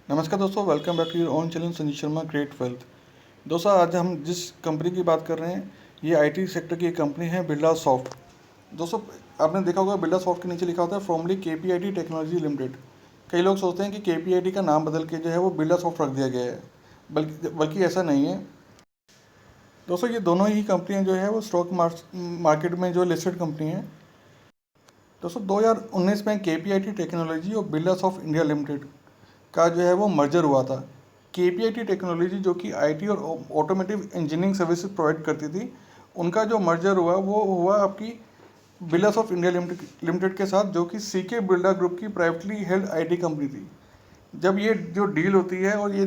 नमस्कार दोस्तों, welcome back to your own channel Sanjeev Sharma great wealth. दोस्तों, आज हम जिस कंपनी की बात कर रहे हैं ये आईटी सेक्टर की एक कंपनी है बिरला सॉफ्ट। दोस्तों, आपने देखा होगा बिरला सॉफ्ट के नीचे लिखा होता है फॉर्मली केपीआईटी टेक्नोलॉजी लिमिटेड। कई लोग सोचते हैं कि केपीआईटी का नाम बदल के जो है वो बिरला सॉफ्ट रख दिया गया है, बल्कि ऐसा नहीं है। दोस्तों, ये दोनों ही कंपनियां जो है वो स्टॉक मार्केट में जो लिस्टेड कंपनी है। दोस्तों, 2019 में केपीआईटी टेक्नोलॉजी और बिरला सॉफ्ट इंडिया लिमिटेड का जो है वो मर्जर हुआ था। केपीआईटी टेक्नोलॉजी जो कि आईटी और ऑटोमेटिव इंजीनियरिंग सर्विसेज प्रोवाइड करती थी, उनका जो मर्जर हुआ वो हुआ आपकी बिरलास ऑफ इंडिया लिमिटेड के साथ, जो कि सीके बिरला ग्रुप की प्राइवेटली हेल्ड आईटी कंपनी थी। जब ये जो डील होती है और ये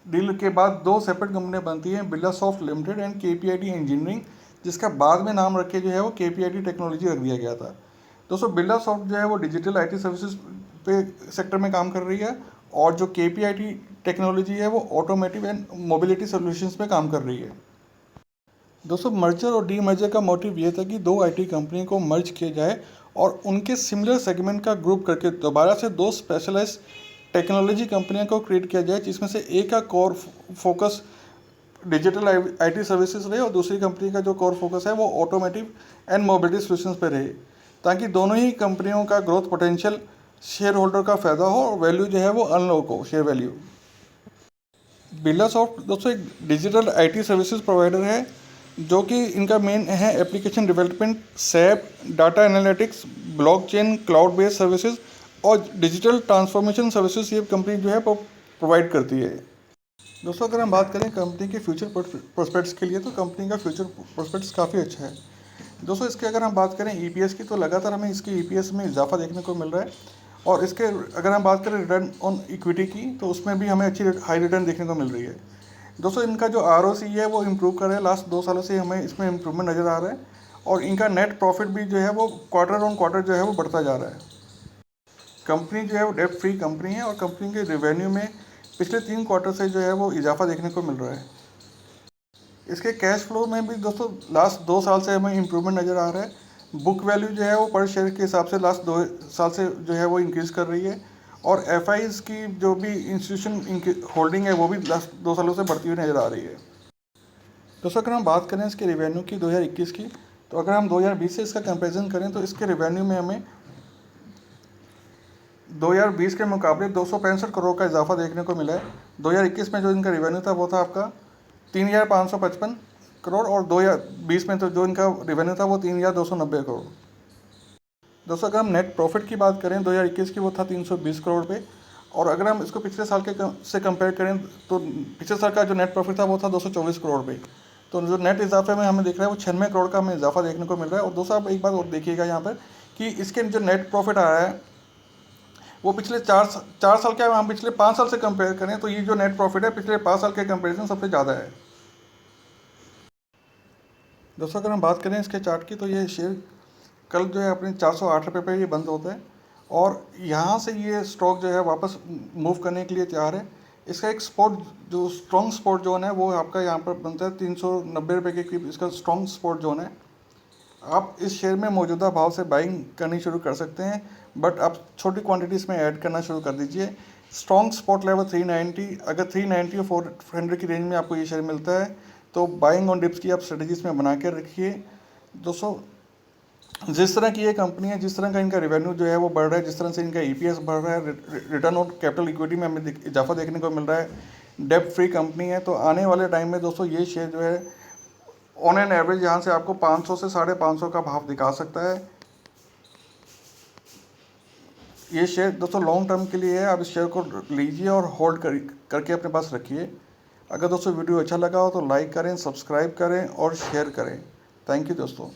डील के बाद दो सेपरेट कंपनियां बनती हैं, Birla soft limited and KPIT engineering, जिसका बाद में नाम रख के जो है वो केपीआईटी टेक्नोलॉजी रख दिया गया था। दोस्तों, बिरला सॉफ्ट जो है वो डिजिटल आईटी सर्विसेज पे सेक्टर में काम कर रही है, और जो केपीआईटी टेक्नोलॉजी है वो ऑटोमेटिव एंड मोबिलिटी सॉल्यूशंस पे काम कर रही है। दोस्तों, मर्जर और डी मर्जर का मोटिव ये था कि दो आईटी कंपनी को मर्ज किया जाए और उनके सिमिलर सेगमेंट का ग्रुप करके दोबारा से दो स्पेशलाइज टेक्नोलॉजी कंपनियों को क्रिएट किया जाए, जिसमें से एक का core focus digital IT services रहे और दूसरी कंपनी का जो कोर फोकस है वो ऑटोमेटिव एंड मोबिलिटी सॉल्यूशंस पे रहे, ताकि दोनों ही कंपनियों का ग्रोथ पोटेंशियल शेयर होल्डर का फ़ायदा हो और वैल्यू जो है वो अनलॉक हो, शेयर वैल्यू। बिरला सॉफ्ट दोस्तों एक डिजिटल आईटी सर्विसेज प्रोवाइडर है, जो कि इनका मेन है application development, SAP, data analytics, blockchain, cloud based services और डिजिटल ट्रांसफॉर्मेशन सर्विसेज ये कंपनी जो है वो प्रोवाइड करती है। दोस्तों, अगर हम बात करें कंपनी के फ्यूचर प्रोस्पेक्ट्स के लिए, तो कंपनी का फ्यूचर प्रोस्पेक्ट्स काफ़ी अच्छा है। दोस्तों, इसके अगर हम बात करें ईपीएस की, तो लगातार हमें इसकी ईपीएस में इजाफा देखने को मिल रहा है, और इसके अगर हम बात करें रिटर्न ऑन इक्विटी की, तो उसमें भी हमें अच्छी हाई रिटर्न देखने को मिल रही है। दोस्तों, इनका जो आरओसी है वो इम्प्रूव कर रहा है, लास्ट 2 सालों से हमें इसमें इम्प्रूवमेंट नज़र आ रहा है, और इनका नेट प्रॉफिट भी जो है वो क्वार्टर ऑन क्वार्टर जो है वो बढ़ता जा रहा है। कंपनी जो है वो डेप्ट फ्री कंपनी है, और कंपनी के रिवेन्यू में पिछले 3 क्वार्टर से जो है वो इजाफा देखने को मिल रहा है। इसके कैश फ्लो में भी दोस्तों लास्ट 2 साल से हमें इम्प्रूवमेंट नज़र आ रहा है। बुक वैल्यू जो है वो पर शेयर के हिसाब से लास्ट 2 साल से जो है वो इंक्रीज़ कर रही है, और एफ की जो भी इंस्टीट्यूशन होल्डिंग है वो भी लास्ट 2 सालों से बढ़ती हुई नज़र आ रही है। दोस्तों, अगर हम बात करें इसके रिवेन्यू की 2021 की, तो अगर हम 2020 से इसका कंपेरिजन करें तो इसके रिवेन्यू में हमें 2020 के मुकाबले 265 करोड़ का इजाफा देखने को मिला है। 2021 में जो इनका रिवेन्यू था वो था आपका 3,555 करोड़, और 2020 में तो जो इनका रिवेन्यू था वो 3,290 करोड़। दोस्तों, अगर हम नेट प्रॉफिट की बात करें 2021 की, वो था 320 करोड़ पे, और अगर हम इसको पिछले साल के से कंपेयर करें तो पिछले साल का जो नेट प्रॉफिट था वो था 224 करोड़ पे। तो जो नेट इजाफे में हमें दिख रहा है वो 96 करोड़ का हमें इजाफा देखने को मिल रहा है। और दोस्तों, आप एक बात और देखिएगा यहाँ पर कि इसके जो नेट प्रॉफिट आ रहा है वो पिछले 4 साल के, हम पिछले 5 साल से कंपेयर करें तो ये जो नेट प्रॉफिट है पिछले 5 साल के कंपेरिजन सबसे ज़्यादा है। दोस्तों, अगर हम बात करें इसके चार्ट की, तो ये शेयर कल जो है अपने 408 रुपये पर ये बंद होता है, और यहाँ से ये स्टॉक जो है वापस मूव करने के लिए तैयार है। इसका एक स्पॉट जो स्ट्रॉन्ग स्पॉट जोन है वो आपका यहाँ पर बनता है 390 रुपये के करीब, इसका स्ट्रॉन्ग स्पॉट जोन है। आप इस शेयर में मौजूदा भाव से बाइंग करनी शुरू कर सकते हैं, बट आप छोटी क्वांटिटीज़ में ऐड करना शुरू कर दीजिए। स्ट्रॉन्ग स्पॉट लेवल 390, अगर 390 और 400 की रेंज में आपको ये शेयर मिलता है तो बाइंग ऑन डिप्स की आप स्ट्रेटजीज में बना कर रखिए। दोस्तों, जिस तरह की ये कंपनी है, जिस तरह का इनका रेवेन्यू जो है वो बढ़ रहा है, जिस तरह से इनका ईपीएस बढ़ रहा है, रिटर्न ऑन कैपिटल इक्विटी में हमें इजाफा देखने को मिल रहा है, डेब्ट फ्री कंपनी है, तो आने वाले टाइम में दोस्तों ये शेयर जो है ऑन एन एवरेज यहाँ से आपको 500 से 550 का भाव दिखा सकता है। ये शेयर दोस्तों लॉन्ग टर्म के लिए है, आप इस शेयर को लीजिए और होल्ड करके अपने पास रखिए। अगर दोस्तों वीडियो अच्छा लगा हो तो लाइक करें, सब्सक्राइब करें और शेयर करें। थैंक यू दोस्तों।